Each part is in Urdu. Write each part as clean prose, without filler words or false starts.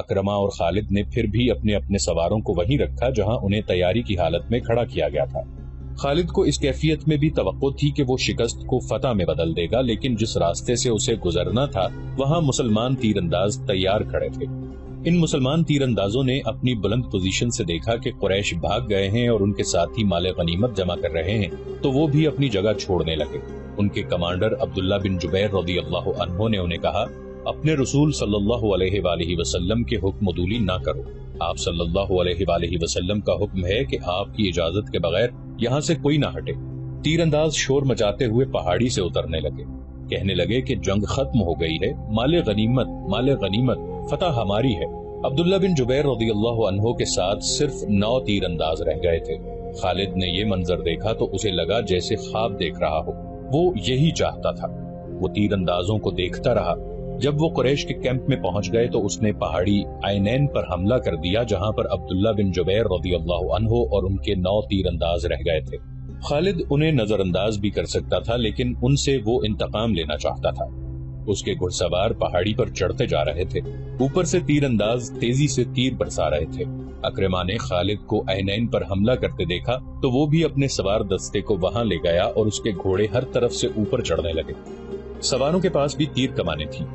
اکرما اور خالد نے پھر بھی اپنے اپنے سواروں کو وہیں رکھا جہاں انہیں تیاری کی حالت میں کھڑا کیا گیا تھا۔ خالد کو اس کیفیت میں بھی توقع تھی کہ وہ شکست کو فتح میں بدل دے گا، لیکن جس راستے سے اسے گزرنا تھا وہاں مسلمان تیر انداز تیار کھڑے تھے۔ ان مسلمان تیر اندازوں نے اپنی بلند پوزیشن سے دیکھا کہ قریش بھاگ گئے ہیں اور ان کے ساتھی مال غنیمت جمع کر رہے ہیں، تو وہ بھی اپنی جگہ چھوڑنے لگے۔ ان کے کمانڈر عبداللہ بن جبیر رضی اللہ عنہ نے انہیں کہا، اپنے رسول صلی اللہ علیہ وآلہ وسلم کے حکم عدولی نہ کرو۔ آپ صلی اللہ علیہ وآلہ وسلم کا حکم ہے کہ آپ کی اجازت کے بغیر یہاں سے کوئی نہ ہٹے۔ تیر انداز شور مچاتے ہوئے پہاڑی سے اترنے لگے، کہنے لگے کہ جنگ ختم ہو گئی ہے، مال غنیمت، فتح ہماری ہے۔ عبداللہ بن جبیر رضی اللہ عنہ کے ساتھ صرف 9 تیر انداز رہ گئے تھے۔ خالد نے یہ منظر دیکھا تو اسے لگا جیسے خواب دیکھ رہا ہو، وہ یہی چاہتا تھا۔ وہ تیر اندازوں کو دیکھتا رہا۔ جب وہ قریش کے کیمپ میں پہنچ گئے تو اس نے پہاڑی عینین پر حملہ کر دیا جہاں پر عبداللہ بن جبیر رضی اللہ عنہ اور ان کے 9 تیر انداز رہ گئے تھے۔ خالد انہیں نظر انداز بھی کر سکتا تھا، لیکن ان سے وہ انتقام لینا چاہتا تھا۔ اس کے گھڑ سوار پہاڑی پر چڑھتے جا رہے تھے، اوپر سے تیر انداز تیزی سے تیر برسا رہے تھے۔ اکرما نے خالد کو عینین پر حملہ کرتے دیکھا تو وہ بھی اپنے سوار دستے کو وہاں لے گیا اور اس کے گھوڑے ہر طرف سے اوپر چڑھنے لگے۔ سواروں کے پاس بھی تیر کمانیں تھیں،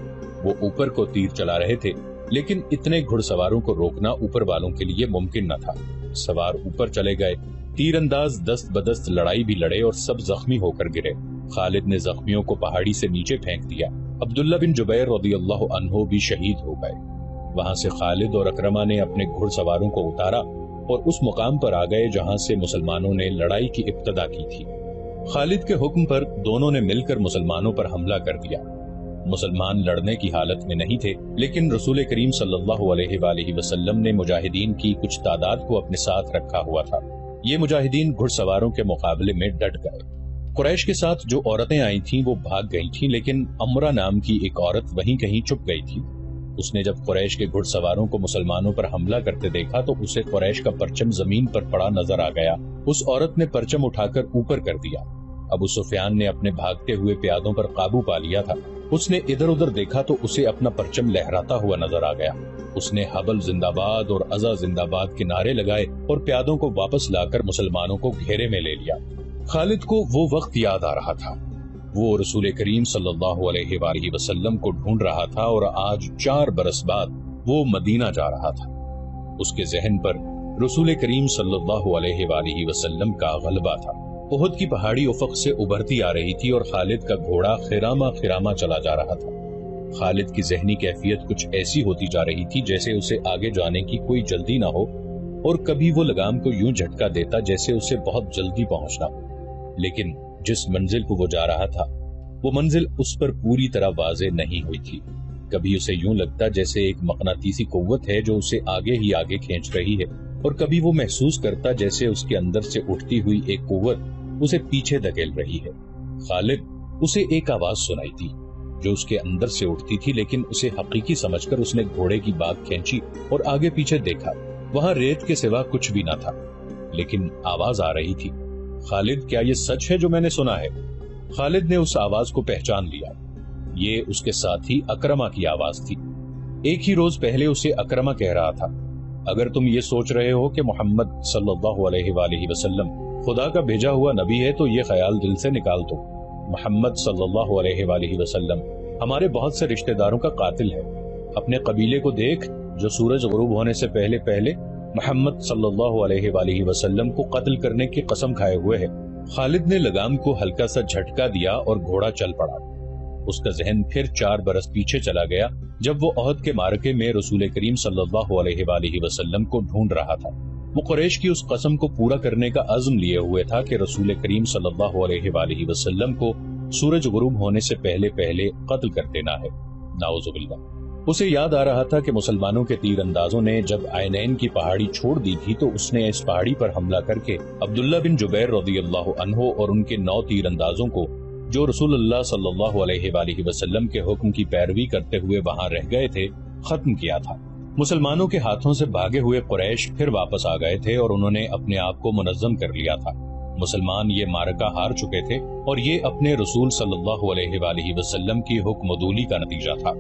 وہ اوپر کو تیر چلا رہے تھے، لیکن اتنے گھڑ سواروں کو روکنا اوپر والوں کے لیے ممکن نہ تھا۔ سوار اوپر چلے گئے، تیر انداز دست بدست لڑائی بھی لڑے اور سب زخمی ہو کر گرے۔ خالد نے زخمیوں کو پہاڑی سے نیچے پھینک دیا۔ عبداللہ بن جبیر رضی اللہ عنہ بھی شہید ہو گئے۔ وہاں سے خالد اور اکرما نے اپنے گھڑ سواروں کو اتارا اور اس مقام پر آ گئے جہاں سے مسلمانوں نے لڑائی کی ابتدا کی تھی۔ خالد کے حکم پر دونوں نے مل کر مسلمانوں پر حملہ کر دیا۔ مسلمان لڑنے کی حالت میں نہیں تھے، لیکن رسول کریم صلی اللہ علیہ وآلہ وسلم نے مجاہدین کی کچھ تعداد کو اپنے ساتھ رکھا ہوا تھا۔ یہ مجاہدین گھڑ سواروں کے مقابلے میں ڈٹ گئے۔ قریش کے ساتھ جو عورتیں آئی تھیں وہ بھاگ گئی تھیں، لیکن امرہ نام کی ایک عورت وہیں کہیں چھپ گئی تھی۔ اس نے جب قریش کے گھڑ سواروں کو مسلمانوں پر حملہ کرتے دیکھا تو اسے قریش کا پرچم زمین پر پڑا نظر آ گیا۔ اس عورت نے پرچم اٹھا کر اوپر کر دیا۔ ابو سفیان نے اپنے بھاگتے ہوئے پیادوں پر قابو پا لیا تھا۔ اس نے ادھر ادھر دیکھا تو اسے اپنا پرچم لہراتا ہوا نظر آ گیا۔ اس نے حبل زندہ باد اور عزا زندہ باد کے نعرے لگائے اور پیادوں کو واپس لا کر مسلمانوں کو گھیرے میں لے لیا۔ خالد کو وہ وقت یاد آ رہا تھا، وہ رسول کریم صلی اللہ علیہ وآلہ وسلم کو ڈھونڈ رہا تھا اور آج 4 برس بعد وہ مدینہ جا رہا تھا۔ اس کے ذہن پر رسول کریم صلی اللہ علیہ وآلہ وسلم کا غلبہ تھا۔ احد کی پہاڑی افق سے ابھرتی آ رہی تھی اور خالد کا گھوڑا خرامہ چلا جا رہا تھا۔ خالد کی ذہنی کیفیت کچھ ایسی ہوتی جا رہی تھی جیسے اسے آگے جانے کی کوئی جلدی نہ ہو، اور کبھی وہ لگام کو یوں جھٹکا دیتا جیسے اسے بہت جلدی پہنچنا ہو۔ لیکن جس منزل کو وہ جا رہا تھا وہ منزل اس پر پوری طرح واضح نہیں ہوئی تھی۔ کبھی اسے یوں لگتا جیسے ایک مقناطیسی قوت ہے جو اسے آگے ہی آگے کھینچ رہی ہے، اور کبھی وہ محسوس کرتا جیسے اس کے اندر سے اٹھتی ہوئی ایک قوت اسے پیچھے دھکیل رہی ہے۔ خالد اسے ایک آواز سنائی تھی جو اس کے اندر سے اٹھتی تھی، لیکن اسے حقیقی سمجھ کر اس نے گھوڑے کی باگ کھینچی اور آگے پیچھے دیکھا۔ وہاں ریت کے سوا کچھ بھی نہ تھا، لیکن آواز آ رہی تھی۔ خالد، کیا یہ سچ ہے جو میں نے سنا ہے؟ خالد نے اس آواز کو پہچان لیا۔ یہ اس کے ساتھی اکرما کی آواز تھی۔ ایک ہی روز پہلے اسے اکرما کہہ رہا تھا، اگر تم یہ سوچ رہے ہو کہ محمد صلی اللہ علیہ وآلہ وسلم خدا کا بھیجا ہوا نبی ہے تو یہ خیال دل سے نکال دو۔ محمد صلی اللہ علیہ وآلہ وسلم ہمارے بہت سے رشتہ داروں کا قاتل ہے۔ اپنے قبیلے کو دیکھ جو سورج غروب ہونے سے پہلے پہلے محمد صلی اللہ علیہ وآلہ وسلم کو قتل کرنے کی قسم کھائے ہوئے ہے۔ خالد نے لگام کو ہلکا سا جھٹکا دیا اور گھوڑا چل پڑا۔ اس کا ذہن پھر 4 برس پیچھے چلا گیا جب وہ احد کے معرکے میں رسول کریم صلی اللہ علیہ وآلہ وسلم کو ڈھونڈ رہا تھا۔ وہ قریش کی اس قسم کو پورا کرنے کا عزم لیے ہوئے تھا کہ رسول کریم صلی اللہ علیہ وآلہ وسلم کو سورج غروب ہونے سے پہلے پہلے قتل کر دینا ہے۔ نعوذ باللہ۔ اسے یاد آ رہا تھا کہ مسلمانوں کے تیر اندازوں نے جب عینین کی پہاڑی چھوڑ دی تھی تو اس نے اس پہاڑی پر حملہ کر کے عبداللہ بن جبیر رضی اللہ عنہ اور ان کے 9 تیر اندازوں کو جو رسول اللہ صلی اللہ علیہ وآلہ وسلم کے حکم کی پیروی کرتے ہوئے وہاں رہ گئے تھے ختم کیا تھا۔ مسلمانوں کے ہاتھوں سے بھاگے ہوئے قریش پھر واپس آ گئے تھے اور انہوں نے اپنے آپ کو منظم کر لیا تھا۔ مسلمان یہ معرکہ ہار چکے تھے اور یہ اپنے رسول صلی اللہ علیہ وآلہ وسلم کی حکم عدولی کا نتیجہ تھا۔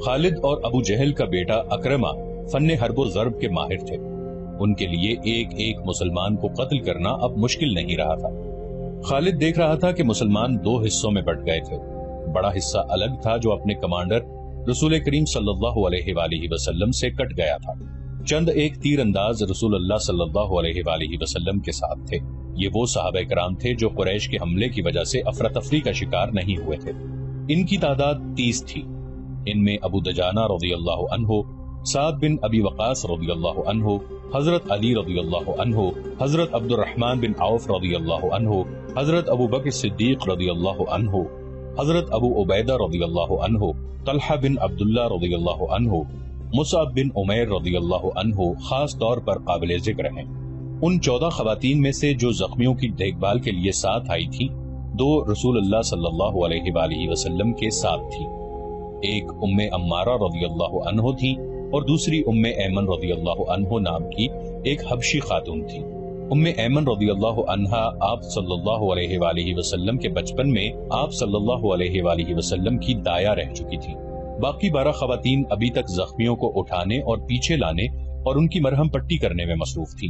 خالد اور ابو جہل کا بیٹا اکرما فن حرب و ضرب کے ماہر تھے. ان کے لیے ایک ایک مسلمان کو قتل کرنا اب مشکل نہیں رہا تھا. خالد دیکھ رہا تھا کہ مسلمان 2 حصوں میں بٹ گئے تھے. بڑا حصہ الگ تھا جو اپنے کمانڈر رسول کریم صلی اللہ علیہ وآلہ وسلم سے کٹ گیا تھا. چند ایک تیر انداز رسول اللہ صلی اللہ علیہ وآلہ وسلم کے ساتھ تھے. یہ وہ صحابہ کرام تھے جو قریش کے حملے کی وجہ سے افراتفری کا شکار نہیں ہوئے تھے. ان کی تعداد 30 تھی. ان میں ابو دجانہ رضی اللہ عنہ، سعد بن ابی وقاص رضی اللہ عنہ، حضرت علی رضی اللہ عنہ، حضرت عبد الرحمن بن عوف رضی اللہ عنہ، حضرت ابو بکر صدیق رضی اللہ عنہ، حضرت ابو عبیدہ رضی اللہ عنہ، طلحہ بن عبداللہ رضی اللہ عنہ، مصعب بن عمیر رضی اللہ عنہ خاص طور پر قابل ذکر ہیں. ان 14 خواتین میں سے جو زخمیوں کی دیکھ بھال کے لیے ساتھ آئی تھی، 2 رسول اللہ صلی اللہ علیہ وآلہ وسلم کے ساتھ تھی. ایک ام عمارہ رضی اللہ عنہ تھی اور دوسری ام ایمن رضی اللہ عنہ نام کی ایک حبشی خاتون تھی. ام ایمن رضی اللہ عنہا آپ صلی اللہ علیہ وآلہ وسلم کے بچپن میں آپ صلی اللہ علیہ وآلہ وسلم کی دایا رہ چکی تھی. باقی 12 خواتین ابھی تک زخمیوں کو اٹھانے اور پیچھے لانے اور ان کی مرہم پٹی کرنے میں مصروف تھی.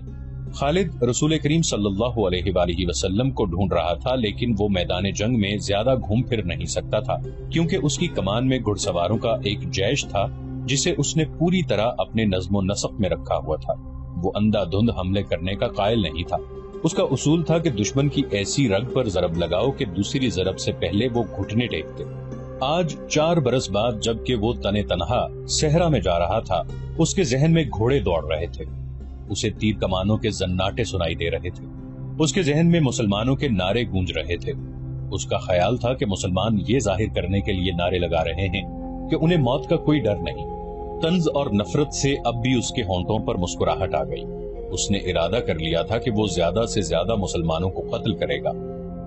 خالد رسول کریم صلی اللہ علیہ وآلہ وسلم کو ڈھونڈ رہا تھا، لیکن وہ میدان جنگ میں زیادہ گھوم پھر نہیں سکتا تھا کیونکہ اس کی کمان میں گھڑ سواروں کا ایک جیش تھا جسے اس نے پوری طرح اپنے نظم و نسق میں رکھا ہوا تھا. وہ اندھا دھند حملے کرنے کا قائل نہیں تھا. اس کا اصول تھا کہ دشمن کی ایسی رگ پر ضرب لگاؤ کہ دوسری ضرب سے پہلے وہ گھٹنے ٹیکتے. آج 4 برس بعد جب کہ وہ تنے تنہا صحرا میں جا رہا تھا، اس کے ذہن میں گھوڑے دوڑ رہے تھے. اسے تیر کمانوں کے زناٹے سنائی دے رہے تھے. اس کے ذہن میں مسلمانوں کے نعرے گونج رہے تھے. اس کا خیال تھا کہ مسلمان یہ ظاہر کرنے کے لیے نعرے لگا رہے ہیں کہ انہیں موت کا کوئی ڈر نہیں. طنز اور نفرت سے اب بھی اس کے ہونٹوں پر مسکراہٹ آ گئی. اس نے ارادہ کر لیا تھا کہ وہ زیادہ سے زیادہ مسلمانوں کو قتل کرے گا،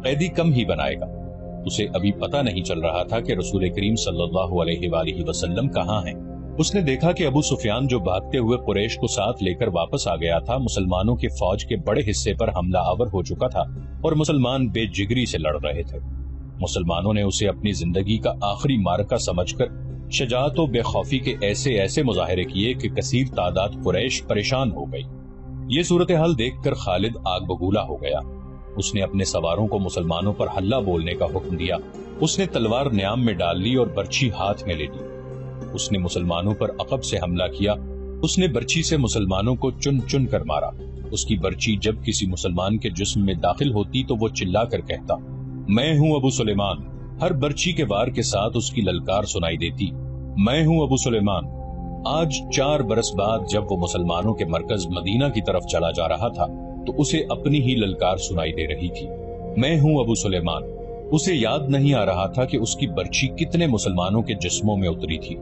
قیدی کم ہی بنائے گا. اسے ابھی پتہ نہیں چل رہا تھا کہ رسول کریم صلی اللہ علیہ وآلہ وسلم کہاں ہیں. اس نے دیکھا کہ ابو سفیان جو بھاگتے ہوئے قریش کو ساتھ لے کر واپس آ گیا تھا، مسلمانوں کے فوج کے بڑے حصے پر حملہ آور ہو چکا تھا اور مسلمان بے جگری سے لڑ رہے تھے. مسلمانوں نے اسے اپنی زندگی کا آخری معرکہ سمجھ کر شجاعت و بے خوفی کے ایسے مظاہرے کیے کہ کثیر تعداد قریش پریشان ہو گئی. یہ صورتحال دیکھ کر خالد آگ بگولا ہو گیا. اس نے اپنے سواروں کو مسلمانوں پر حلہ بولنے کا حکم دیا. اس نے تلوار نیام میں ڈال لی اور برچھی ہاتھ میں لے لی. اس نے مسلمانوں پر عقب سے حملہ کیا. اس نے برچھی سے مسلمانوں کو چن چن کر مارا. اس کی برچھی جب کسی مسلمان کے جسم میں داخل ہوتی تو وہ چلا کر کہتا، میں ہوں ابو سلیمان. ہر برچھی کے وار کے ساتھ اس کی للکار سنائی دیتی، میں ہوں ابو سلیمان. آج 4 برس بعد جب وہ مسلمانوں کے مرکز مدینہ کی طرف چلا جا رہا تھا تو اسے اپنی ہی للکار سنائی دے رہی تھی، میں ہوں ابو سلیمان. اسے یاد نہیں آ رہا تھا کہ اس کی برچھی کتنے مسلمانوں کے جسموں میں اتری تھی.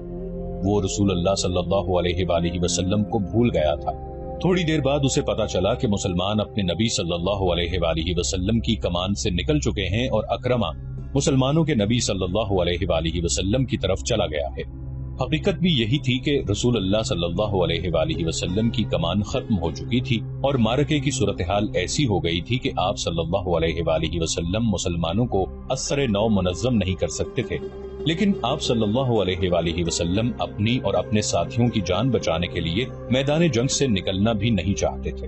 وہ رسول اللہ صلی اللہ علیہ وآلہ وسلم کو بھول گیا تھا. تھوڑی دیر بعد اسے پتا چلا کہ مسلمان اپنے نبی صلی اللہ علیہ وآلہ وسلم کی کمان سے نکل چکے ہیں اور اکرمہ مسلمانوں کے نبی صلی اللہ علیہ وآلہ وسلم کی طرف چلا گیا ہے. حقیقت بھی یہی تھی کہ رسول اللہ صلی اللہ علیہ وآلہ وسلم کی کمان ختم ہو چکی تھی اور مارکے کی صورتحال ایسی ہو گئی تھی کہ آپ صلی اللہ علیہ وآلہ وسلم مسلمانوں کو اثر نو منظم نہیں کر سکتے تھے. لیکن آپ صلی اللہ علیہ وآلہ وسلم اپنی اور اپنے ساتھیوں کی جان بچانے کے لیے میدان جنگ سے نکلنا بھی نہیں چاہتے تھے.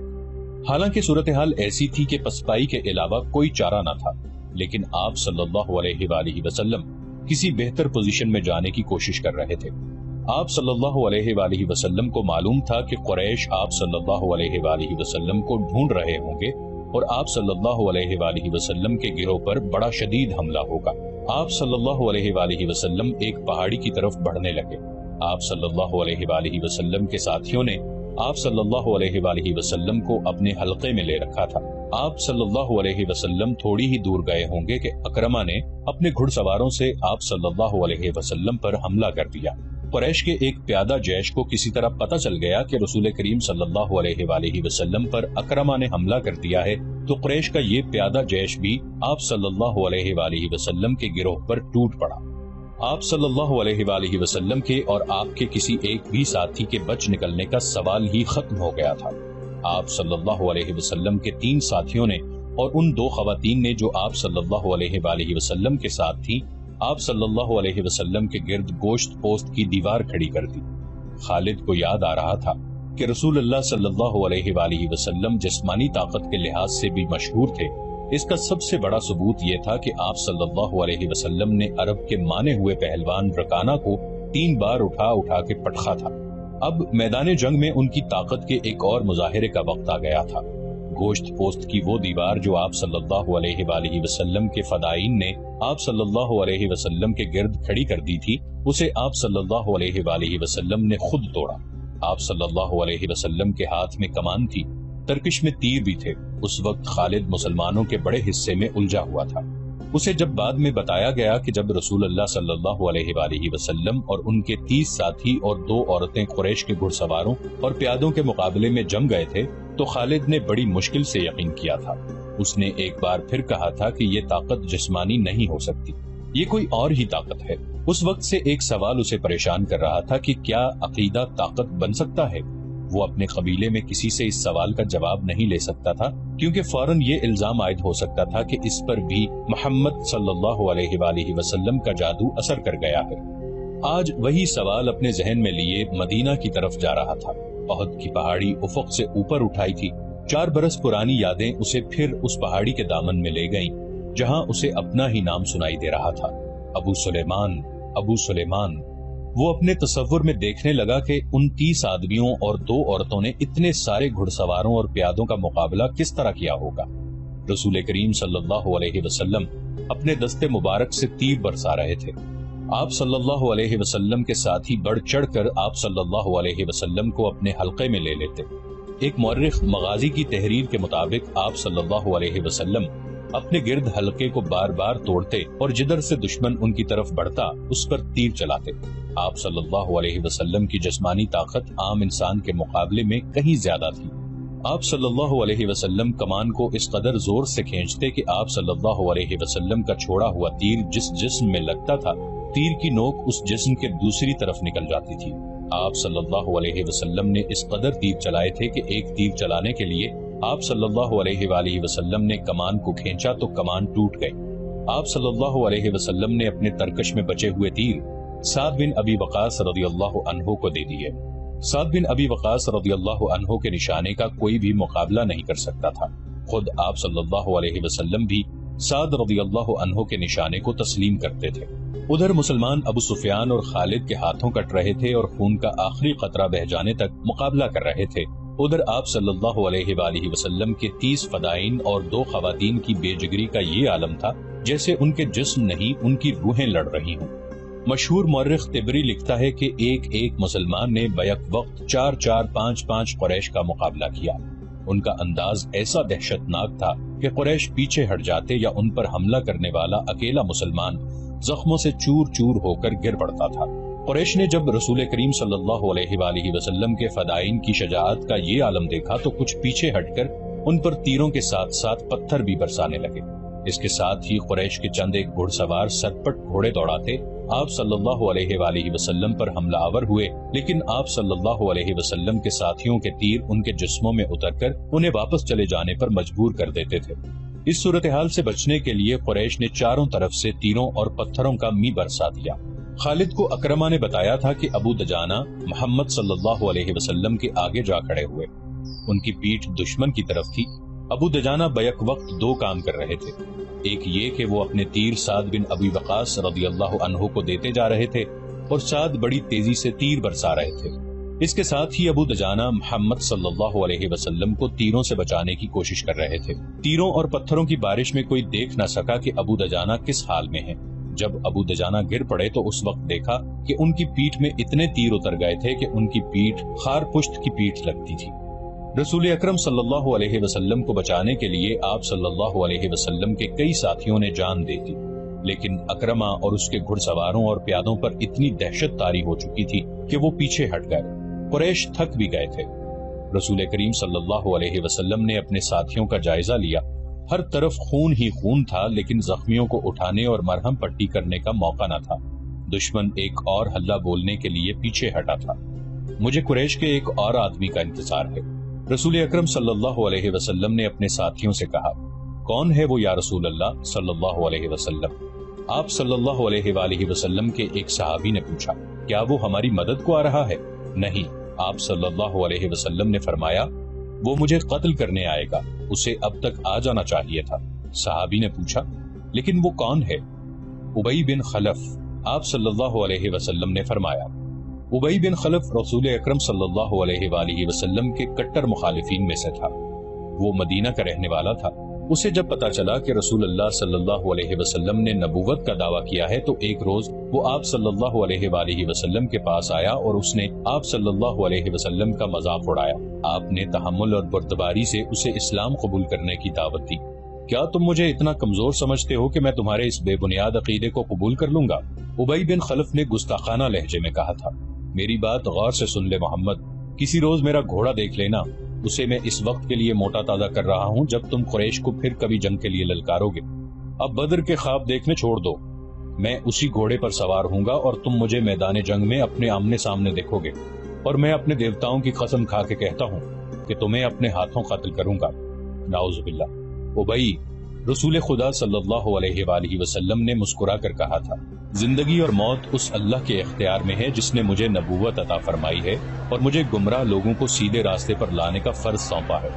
حالانکہ صورتحال ایسی تھی کہ پسپائی کے علاوہ کوئی چارہ نہ تھا، لیکن آپ صلی اللہ علیہ وآلہ وسلم کسی بہتر پوزیشن میں جانے کی کوشش کر رہے تھے. آپ صلی اللہ علیہ وآلہ وسلم کو معلوم تھا کہ قریش آپ صلی اللہ علیہ وآلہ وسلم کو ڈھونڈ رہے ہوں گے اور آپ صلی اللہ علیہ وآلہ وسلم کے گروہ پر بڑا شدید حملہ ہوگا. آپ صلی اللہ علیہ وآلہ وسلم ایک پہاڑی کی طرف بڑھنے لگے. آپ صلی اللہ علیہ وآلہ وسلم کے ساتھیوں نے آپ صلی اللہ علیہ وآلہ وسلم کو اپنے حلقے میں لے رکھا تھا. آپ صلی اللہ علیہ وسلم تھوڑی ہی دور گئے ہوں گے کہ اکرمہ نے اپنے گھڑ سواروں سے آپ صلی اللہ علیہ وسلم پر حملہ کر دیا. قریش کے ایک پیادہ جیش کو کسی طرح پتہ چل گیا کہ رسول کریم صلی اللہ علیہ وآلہ وسلم پر اکرمہ نے حملہ کر دیا ہے، تو قریش کا یہ پیادہ جیش بھی آپ صلی اللہ علیہ وآلہ وسلم کے گروہ پر ٹوٹ پڑا. آپ صلی اللہ علیہ وآلہ وسلم کے اور آپ کے کسی ایک بھی ساتھی کے بچ نکلنے کا سوال ہی ختم ہو گیا تھا. آپ صلی اللہ علیہ وسلم کے 3 ساتھیوں نے اور ان 2 خواتین نے جو آپ صلی اللہ علیہ وآلہ وسلم کے ساتھ تھیں، آپ صلی اللہ علیہ وسلم کے گرد گوشت پوست کی دیوار کھڑی کر دی. خالد کو یاد آ رہا تھا کہ رسول اللہ صلی اللہ علیہ وآلہ وسلم جسمانی طاقت کے لحاظ سے بھی مشہور تھے، اس کا سب سے بڑا ثبوت یہ تھا کہ آپ صلی اللہ علیہ وسلم نے عرب کے مانے ہوئے پہلوان رکانہ کو 3 بار اٹھا اٹھا کے پٹخا تھا۔ اب میدان جنگ میں ان کی طاقت کے ایک اور مظاہرے کا وقت آ گیا تھا۔ گوشت پوست کی وہ دیوار جو آپ صلی اللہ علیہ وآلہ وسلم کے فدائین نے آپ صلی اللہ علیہ وسلم کے گرد کھڑی کر دی تھی، اسے آپ صلی اللہ علیہ وآلہ وسلم نے خود توڑا۔ آپ صلی اللہ علیہ وسلم کے ہاتھ میں کمان تھی، ترکش میں تیر بھی تھے۔ اس وقت خالد مسلمانوں کے بڑے حصے میں الجھا ہوا تھا۔ اسے جب بعد میں بتایا گیا کہ جب رسول اللہ صلی اللہ علیہ وآلہ وسلم اور ان کے 30 ساتھی اور 2 عورتیں قریش کے گھڑ سواروں اور پیادوں کے مقابلے میں جم گئے تھے تو خالد نے بڑی مشکل سے یقین کیا تھا۔ اس نے ایک بار پھر کہا تھا کہ یہ طاقت جسمانی نہیں ہو سکتی، یہ کوئی اور ہی طاقت ہے۔ اس وقت سے ایک سوال اسے پریشان کر رہا تھا کہ کیا عقیدہ طاقت بن سکتا ہے؟ وہ اپنے قبیلے میں کسی سے اس سوال کا جواب نہیں لے سکتا تھا، کیونکہ فوراً یہ الزام عائد ہو سکتا تھا کہ اس پر بھی محمد صلی اللہ علیہ وآلہ وسلم کا جادو اثر کر گیا ہے۔ آج وہی سوال اپنے ذہن میں لیے مدینہ کی طرف جا رہا تھا۔ احد کی پہاڑی افق سے اوپر اٹھائی تھی۔ 4 برس پرانی یادیں اسے پھر اس پہاڑی کے دامن میں لے گئیں جہاں اسے اپنا ہی نام سنائی دے رہا تھا، ابو سلیمان، ابو سلیمان۔ وہ اپنے تصور میں دیکھنے لگا کہ ان 30 آدمیوں اور 2 عورتوں نے اتنے سارے گھڑ سواروں اور پیادوں کا مقابلہ کس طرح کیا ہوگا۔ رسول کریم صلی اللہ علیہ وسلم اپنے دستے مبارک سے تیر برسا رہے تھے۔ آپ صلی اللہ علیہ وسلم کے ساتھی بڑھ چڑھ کر آپ صلی اللہ علیہ وسلم کو اپنے حلقے میں لے لیتے۔ ایک مورخ مغازی کی تحریر کے مطابق آپ صلی اللہ علیہ وسلم اپنے گرد حلقے کو بار بار توڑتے اور جدھر سے دشمن ان کی طرف بڑھتا اس پر تیر چلاتے۔ آپ صلی اللہ علیہ وسلم کی جسمانی طاقت عام انسان کے مقابلے میں کہیں زیادہ تھی۔ آپ صلی اللہ علیہ وسلم کمان کو اس قدر زور سے کھینچتے کہ آپ صلی اللہ علیہ وسلم کا چھوڑا ہوا تیر جس جسم میں لگتا تھا، تیر کی نوک اس جسم کے دوسری طرف نکل جاتی تھی۔ آپ صلی اللہ علیہ وسلم نے اس قدر تیر چلائے تھے کہ ایک تیر چلانے کے لیے آپ صلی اللہ علیہ وآلہ وسلم نے کمان کو کھینچا تو کمان ٹوٹ گئی۔ آپ صلی اللہ علیہ وسلم نے اپنے ترکش میں بچے ہوئے تیر سعد بن ابی وقاص رضی اللہ عنہ کو دے دیے۔ سعد بن ابی وقاص رضی اللہ عنہ کے نشانے کا کوئی بھی مقابلہ نہیں کر سکتا تھا۔ خود آپ صلی اللہ علیہ وسلم بھی سعد رضی اللہ عنہ کے نشانے کو تسلیم کرتے تھے۔ ادھر مسلمان ابو سفیان اور خالد کے ہاتھوں کٹ رہے تھے اور خون کا آخری قطرہ بہ جانے تک مقابلہ کر رہے تھے۔ ادھر آپ صلی اللہ علیہ وآلہ وسلم کے 30 فدائین اور 2 خواتین کی بے جگری کا یہ عالم تھا جیسے ان کے جسم نہیں ان کی روحیں لڑ رہی ہوں۔ مشہور مورخ طبری لکھتا ہے کہ ایک ایک مسلمان نے بیک وقت 4 5 قریش کا مقابلہ کیا۔ ان کا انداز ایسا دہشت ناک تھا کہ قریش پیچھے ہٹ جاتے یا ان پر حملہ کرنے والا اکیلا مسلمان زخموں سے چور چور ہو کر گر پڑتا تھا۔ قریش نے جب رسول کریم صلی اللہ علیہ وآلہ وسلم کے فدائین کی شجاعت کا یہ عالم دیکھا تو کچھ پیچھے ہٹ کر ان پر تیروں کے ساتھ ساتھ پتھر بھی برسانے لگے۔ اس کے ساتھ ہی قریش کے چند ایک گھڑ سوار سرپٹ گھوڑے دوڑاتے آپ صلی اللہ علیہ وآلہ وسلم پر حملہ آور ہوئے، لیکن آپ صلی اللہ علیہ وسلم کے ساتھیوں کے تیر ان کے جسموں میں اتر کر انہیں واپس چلے جانے پر مجبور کر دیتے تھے۔ اس صورتحال سے بچنے کے لیے قریش نے چاروں طرف سے تیروں اور پتھروں کا می برسا دیا۔ خالد کو اکرمہ نے بتایا تھا کہ ابو دجانہ محمد صلی اللہ علیہ وسلم کے آگے جا کھڑے ہوئے، ان کی پیٹھ دشمن کی طرف تھی۔ ابو دجانہ بیک وقت 2 کام کر رہے تھے، ایک یہ کہ وہ اپنے تیر سعد بن ابی وقاص رضی اللہ عنہ کو دیتے جا رہے تھے اور سعد بڑی تیزی سے تیر برسا رہے تھے۔ اس کے ساتھ ہی ابو دجانہ محمد صلی اللہ علیہ وسلم کو تیروں سے بچانے کی کوشش کر رہے تھے۔ تیروں اور پتھروں کی بارش میں کوئی دیکھ نہ سکا کہ ابو دجانہ کس حال میں ہیں۔ جب ابو دجانہ گر پڑے تو اس وقت دیکھا کہ ان کی پیٹھ میں اتنے تیر اتر گئے تھے کہ ان کی پیٹھ خار پشت کی پیٹھ لگتی تھی۔ رسول اکرم صلی اللہ علیہ وسلم کو بچانے کے لیے آپ صلی اللہ علیہ وسلم کے کئی ساتھیوں نے جان دے دی، لیکن اکرمہ اور اس کے گھڑ سواروں اور پیادوں پر اتنی دہشت طاری ہو چکی تھی کہ وہ پیچھے ہٹ گئے۔ قریش تھک بھی گئے تھے۔ رسول کریم صلی اللہ علیہ وسلم نے اپنے ساتھیوں کا جائزہ لیا۔ ہر طرف خون ہی خون تھا، لیکن زخمیوں کو اٹھانے اور مرہم پٹی کرنے کا موقع نہ تھا۔ دشمن ایک اور حلہ بولنے کے لیے پیچھے ہٹا تھا۔ مجھے قریش کے ایک اور آدمی کا انتظار ہے۔ رسول اکرم صلی اللہ علیہ وسلم نے اپنے ساتھیوں سے کہا، کون ہے وہ یا رسول اللہ صلی اللہ علیہ وسلم؟ آپ صلی اللہ علیہ وآلہ وسلم کے ایک صحابی نے پوچھا، کیا وہ ہماری مدد کو آ رہا ہے؟ نہیں، آپ صلی اللہ علیہ وسلم نے فرمایا وہ مجھے قتل کرنے آئے گا، اسے اب تک آ جانا چاہیے تھا۔ صحابی نے پوچھا لیکن وہ کون ہے؟ ابی بن خلف۔ آپ صلی اللہ علیہ وسلم نے فرمایا ابی بن خلف رسول اکرم صلی اللہ علیہ وآلہ وسلم کے کٹر مخالفین میں سے تھا۔ وہ مدینہ کا رہنے والا تھا۔ اسے جب پتا چلا کہ رسول اللہ صلی اللہ علیہ وسلم نے نبوت کا دعویٰ کیا ہے تو ایک روز وہ آپ صلی اللہ علیہ وآلہ وسلم کے پاس آیا اور اس نے آپ صلی اللہ علیہ وسلم کا مذاق اڑایا۔ آپ نے تحمل اور بردباری سے اسے اسلام قبول کرنے کی دعوت دی۔ کیا تم مجھے اتنا کمزور سمجھتے ہو کہ میں تمہارے اس بے بنیاد عقیدے کو قبول کر لوں گا؟ ابی بن خلف نے گستاخانہ لہجے میں کہا تھا، میری بات غور سے سن لے محمد، کسی روز میرا گھوڑا دیکھ لینا، اسے میں اس وقت کے لیے موٹا تازہ کر رہا ہوں جب تم قریش کو پھر کبھی جنگ کے لیے للکارو گے۔ اب بدر کے خواب دیکھنے چھوڑ دو، میں اسی گھوڑے پر سوار ہوں گا اور تم مجھے میدان جنگ میں اپنے آمنے سامنے دیکھو گے، اور میں اپنے دیوتاؤں کی قسم کھا کے کہتا ہوں کہ تمہیں اپنے ہاتھوں قتل کروں گا۔ نعوذ باللہ۔ ابی، رسول خدا صلی اللہ علیہ وآلہ وسلم نے مسکرا کر کہا تھا، زندگی اور موت اس اللہ کے اختیار میں ہے جس نے مجھے نبوت عطا فرمائی ہے اور مجھے گمراہ لوگوں کو سیدھے راستے پر لانے کا فرض سونپا ہے۔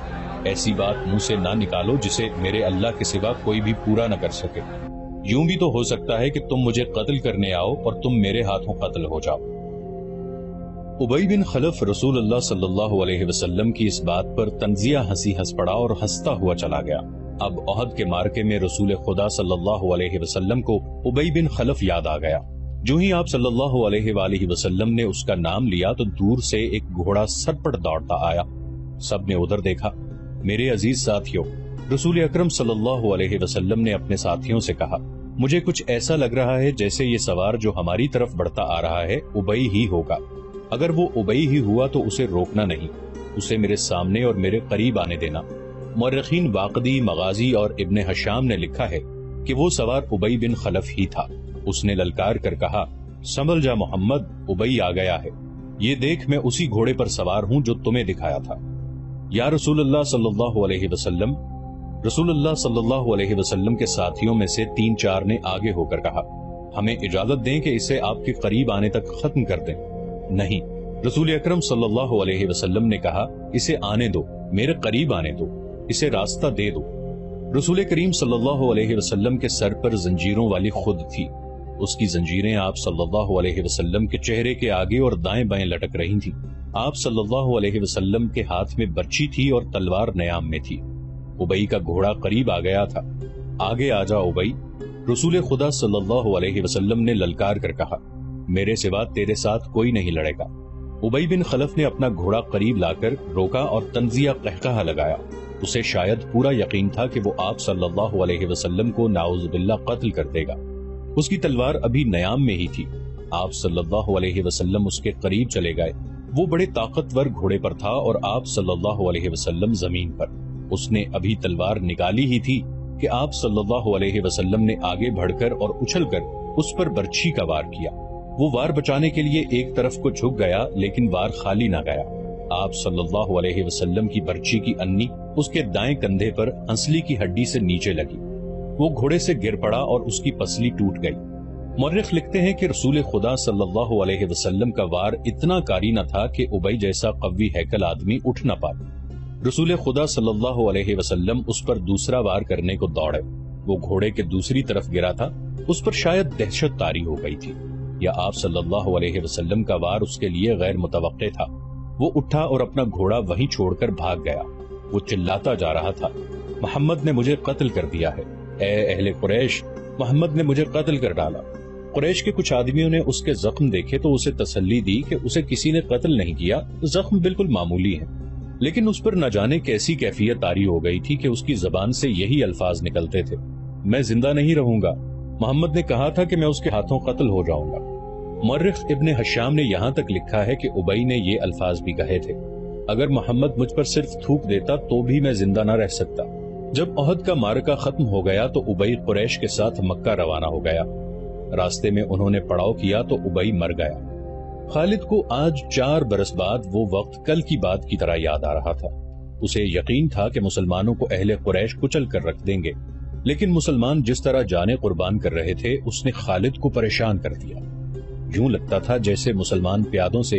ایسی بات منہ سے نہ نکالو جسے میرے اللہ کے سوا کوئی بھی پورا نہ کر سکے۔ یوں بھی تو ہو سکتا ہے کہ تم مجھے قتل کرنے آؤ اور تم میرے ہاتھوں قتل ہو جاؤ۔ ابی بن خلف رسول اللہ صلی اللہ علیہ وسلم کی اس بات پر تنزیہ ہنسی ہنس پڑا اور ہنستا ہوا چلا گیا۔ اب احد کے مارکے میں رسول خدا صلی اللہ علیہ وسلم کو ابی بن خلف یاد آ گیا۔ جو ہی آپ صلی اللہ علیہ وآلہ وسلم نے اس کا نام لیا تو دور سے ایک گھوڑا سرپٹ دوڑتا آیا۔ سب نے ادھر دیکھا۔ میرے عزیز ساتھیوں، رسول اکرم صلی اللہ علیہ وسلم نے اپنے ساتھیوں سے کہا، مجھے کچھ ایسا لگ رہا ہے جیسے یہ سوار جو ہماری طرف بڑھتا آ رہا ہے ابی ہی ہوگا۔ اگر وہ ابی ہی ہوا تو اسے روکنا نہیں، اسے میرے سامنے اور میرے قریب آنے دینا۔ مورخین واقدی، مغازی اور ابن حشام نے لکھا ہے کہ وہ سوار ابی بن خلف ہی تھا۔ اس نے للکار کر کہا، سنبھل جا محمد، ابی آ گیا ہے، یہ دیکھ میں اسی گھوڑے پر سوار ہوں جو تمہیں دکھایا تھا۔ یا رسول اللہ صلی اللہ علیہ وسلم۔ رسول اللہ صلی اللہ علیہ وسلم کے ساتھیوں میں سے 3-4 نے آگے ہو کر کہا، ہمیں اجازت دیں کہ اسے آپ کے قریب آنے تک ختم کر دیں۔ نہیں، رسول اکرم صلی اللہ علیہ وسلم نے کہا، اسے آنے دو، میرے قریب آنے دو، اسے راستہ دے دو۔ رسول کریم صلی اللہ علیہ وسلم کے سر پر زنجیروں والی خود تھی۔ اس کی زنجیریں آپ صلی اللہ علیہ وسلم کے چہرے کے آگے اور دائیں بائیں لٹک رہی تھیں۔ آپ صلی اللہ علیہ وسلم کے ہاتھ میں برچی تھی اور تلوار نیام میں تھی۔ ابی کا گھوڑا قریب آ گیا تھا۔ آگے آ جا ابی، رسول خدا صلی اللہ علیہ وسلم نے للکار کر کہا، میرے سوا تیرے ساتھ کوئی نہیں لڑے گا۔ ابی بن خلف نے اپنا گھوڑا قریب لا کر روکا اور تنزیہ قہقہہ لگایا۔ اسے شاید پورا یقین تھا کہ وہ آپ صلی اللہ علیہ وسلم کو نعوذ باللہ قتل کر دے گا۔ اس کی تلوار ابھی نیام میں ہی تھی۔ آپ صلی اللہ علیہ وسلم اس کے قریب چلے گئے۔ وہ بڑے طاقتور گھوڑے پر تھا اور آپ صلی اللہ علیہ وسلم زمین پر۔ اس نے ابھی تلوار نکالی ہی تھی کہ آپ صلی اللہ علیہ وسلم نے آگے بڑھ کر اور اچھل کر اس پر برچھی کا وار کیا۔ وہ وار بچانے کے لیے ایک طرف کو جھک گیا لیکن وار خالی نہ گیا۔ آپ صلی اللہ علیہ وسلم کی برچی کی انی اس کے دائیں کندھے پر ہنسلی کی ہڈی سے نیچے لگی۔ وہ گھوڑے سے گر پڑا اور اس کی پسلی ٹوٹ گئی۔ مورخ لکھتے ہیں کہ رسول خدا صلی اللہ علیہ وسلم کا وار اتنا کاری نہ تھا کہ ابی جیسا قوی ہیکل آدمی اٹھ نہ پائے۔ رسول خدا صلی اللہ علیہ وسلم اس پر دوسرا وار کرنے کو دوڑے۔ وہ گھوڑے کے دوسری طرف گرا تھا۔ اس پر شاید دہشت طاری ہو گئی تھی یا آپ صلی اللہ علیہ وسلم کا وار اس کے لیے غیر متوقع تھا۔ وہ اٹھا اور اپنا گھوڑا وہیں چھوڑ کر بھاگ گیا۔ وہ چلاتا جا رہا تھا، محمد نے مجھے قتل کر دیا ہے، اے اہل قریش، محمد نے مجھے قتل کر ڈالا۔ قریش کے کچھ آدمیوں نے اس کے زخم دیکھے تو اسے تسلی دی کہ اسے کسی نے قتل نہیں کیا، زخم بالکل معمولی ہیں، لیکن اس پر نہ جانے کیسی کیفیت طاری ہو گئی تھی کہ اس کی زبان سے یہی الفاظ نکلتے تھے، میں زندہ نہیں رہوں گا، محمد نے کہا تھا کہ میں اس کے ہاتھوں قتل ہو جاؤں گا۔ مورخ ابن حشام نے یہاں تک لکھا ہے کہ ابی نے یہ الفاظ بھی کہے تھے، اگر محمد مجھ پر صرف تھوک دیتا تو بھی میں زندہ نہ رہ سکتا۔ جب احد کا معرکہ ختم ہو گیا تو ابی قریش کے ساتھ مکہ روانہ ہو گیا۔ راستے میں انہوں نے پڑاؤ کیا تو ابی مر گیا۔ خالد کو آج 4 برس بعد وہ وقت کل کی بات کی طرح یاد آ رہا تھا۔ اسے یقین تھا کہ مسلمانوں کو اہل قریش کچل کر رکھ دیں گے، لیکن مسلمان جس طرح جانیں قربان کر رہے تھے اس نے خالد کو پریشان کر دیا۔ یوں لگتا تھا جیسے مسلمان پیادوں سے